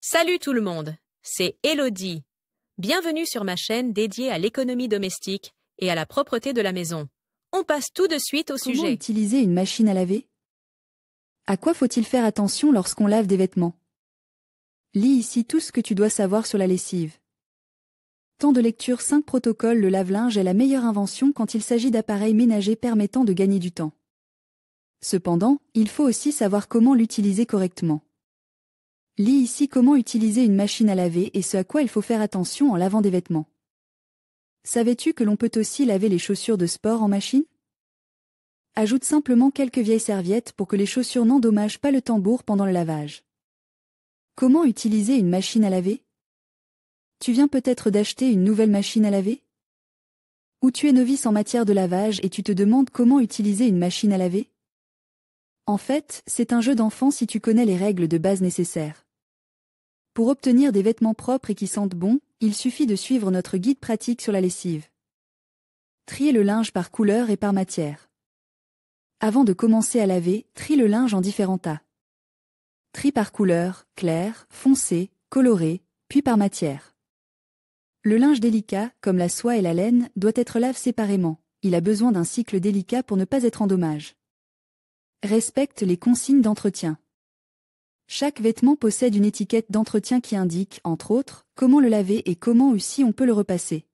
Salut tout le monde, c'est Elodie. Bienvenue sur ma chaîne dédiée à l'économie domestique et à la propreté de la maison. On passe tout de suite au Comment sujet. utiliser une machine à laver? À quoi faut-il faire attention lorsqu'on lave des vêtements? Lis ici tout ce que tu dois savoir sur la lessive. Temps de lecture 5 protocoles. Le lave-linge est la meilleure invention quand il s'agit d'appareils ménagers permettant de gagner du temps. Cependant, il faut aussi savoir comment l'utiliser correctement. Lis ici comment utiliser une machine à laver et ce à quoi il faut faire attention en lavant des vêtements. Savais-tu que l'on peut aussi laver les chaussures de sport en machine? Ajoute simplement quelques vieilles serviettes pour que les chaussures n'endommagent pas le tambour pendant le lavage. Comment utiliser une machine à laver? Tu viens peut-être d'acheter une nouvelle machine à laver? Ou tu es novice en matière de lavage et tu te demandes comment utiliser une machine à laver? En fait, c'est un jeu d'enfant si tu connais les règles de base nécessaires. Pour obtenir des vêtements propres et qui sentent bon, il suffit de suivre notre guide pratique sur la lessive. Trier le linge par couleur et par matière. Avant de commencer à laver, trie le linge en différents tas. Trie par couleur, clair, foncé, coloré, puis par matière. Le linge délicat, comme la soie et la laine, doit être lavé séparément. Il a besoin d'un cycle délicat pour ne pas être en dommage. Respecte les consignes d'entretien. Chaque vêtement possède une étiquette d'entretien qui indique, entre autres, comment le laver et comment ou si on peut le repasser.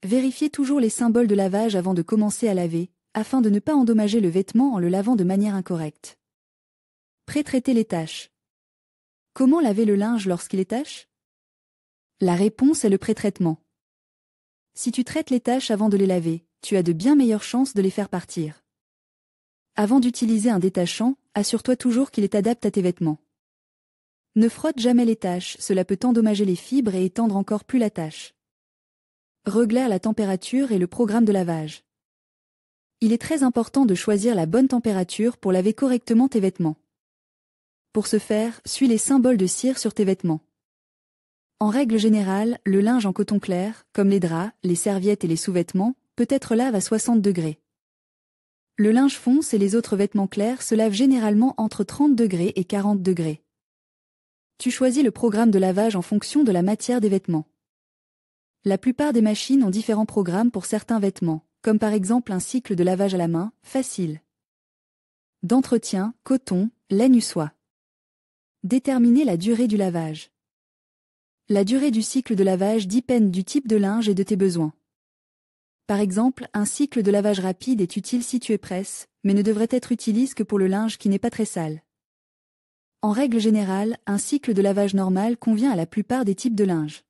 Vérifiez toujours les symboles de lavage avant de commencer à laver, afin de ne pas endommager le vêtement en le lavant de manière incorrecte. Pré-traiter les taches. Comment laver le linge lorsqu'il est tache? La réponse est le pré-traitement. Si tu traites les taches avant de les laver, tu as de bien meilleures chances de les faire partir. Avant d'utiliser un détachant, assure-toi toujours qu'il est adapté à tes vêtements. Ne frotte jamais les taches, cela peut endommager les fibres et étendre encore plus la tache. Régler la température et le programme de lavage. Il est très important de choisir la bonne température pour laver correctement tes vêtements. Pour ce faire, suis les symboles de cire sur tes vêtements. En règle générale, le linge en coton clair, comme les draps, les serviettes et les sous-vêtements, peut être lavé à 60 degrés. Le linge fonce et les autres vêtements clairs se lavent généralement entre 30 degrés et 40 degrés. Tu choisis le programme de lavage en fonction de la matière des vêtements. La plupart des machines ont différents programmes pour certains vêtements, comme par exemple un cycle de lavage à la main, facile. D'entretien, coton, laine ou soie. Déterminer la durée du lavage. La durée du cycle de lavage dépend du type de linge et de tes besoins. Par exemple, un cycle de lavage rapide est utile si tu es presse, mais ne devrait être utilisé que pour le linge qui n'est pas très sale. En règle générale, un cycle de lavage normal convient à la plupart des types de linge.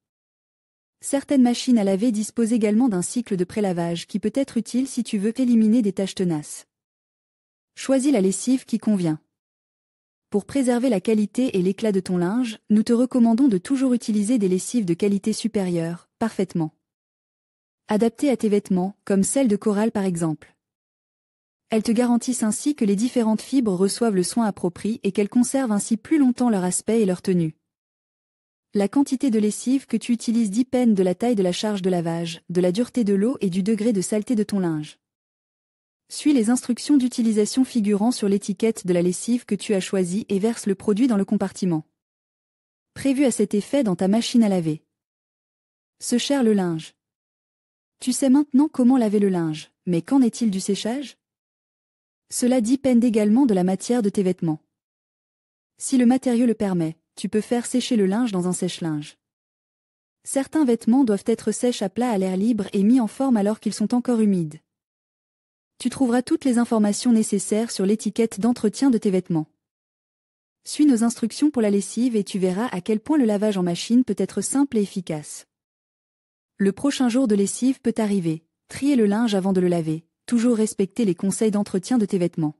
Certaines machines à laver disposent également d'un cycle de prélavage qui peut être utile si tu veux éliminer des taches tenaces. Choisis la lessive qui convient. Pour préserver la qualité et l'éclat de ton linge, nous te recommandons de toujours utiliser des lessives de qualité supérieure, parfaitement adaptées à tes vêtements, comme celles de corail par exemple. Elles te garantissent ainsi que les différentes fibres reçoivent le soin approprié et qu'elles conservent ainsi plus longtemps leur aspect et leur tenue. La quantité de lessive que tu utilises dépend de la taille de la charge de lavage, de la dureté de l'eau et du degré de saleté de ton linge. Suis les instructions d'utilisation figurant sur l'étiquette de la lessive que tu as choisie et verse le produit dans le compartiment prévu à cet effet dans ta machine à laver. Se cher le linge. Tu sais maintenant comment laver le linge, mais qu'en est-il du séchage? Cela dépend également de la matière de tes vêtements. Si le matériau le permet, tu peux faire sécher le linge dans un sèche-linge. Certains vêtements doivent être sèches à plat à l'air libre et mis en forme alors qu'ils sont encore humides. Tu trouveras toutes les informations nécessaires sur l'étiquette d'entretien de tes vêtements. Suis nos instructions pour la lessive et tu verras à quel point le lavage en machine peut être simple et efficace. Le prochain jour de lessive peut arriver. Trier le linge avant de le laver. Toujours respecter les conseils d'entretien de tes vêtements.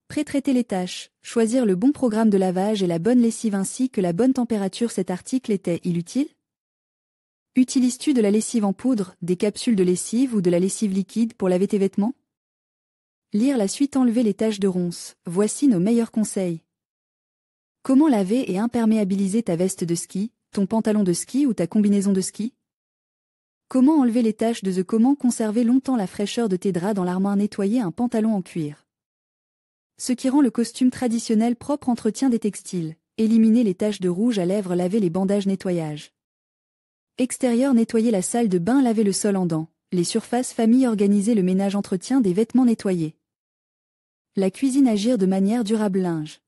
Pré-traiter les taches. Choisir le bon programme de lavage et la bonne lessive ainsi que la bonne température. Cet article était-il utile? Utilises-tu de la lessive en poudre, des capsules de lessive ou de la lessive liquide pour laver tes vêtements? Lire la suite. Enlever les taches de ronces. Voici nos meilleurs conseils. Comment laver et imperméabiliser ta veste de ski, ton pantalon de ski ou ta combinaison de ski? Comment enlever les taches de comment conserver longtemps la fraîcheur de tes draps dans l'armoire? Nettoyer un pantalon en cuir. Ce qui rend le costume traditionnel propre. Entretien des textiles. Éliminer les taches de rouge à lèvres, laver les bandages, nettoyage. Extérieur, nettoyer la salle de bain, laver le sol en dents. Les surfaces, famille, organiser le ménage, entretien des vêtements, nettoyer. La cuisine, agir de manière durable, linge.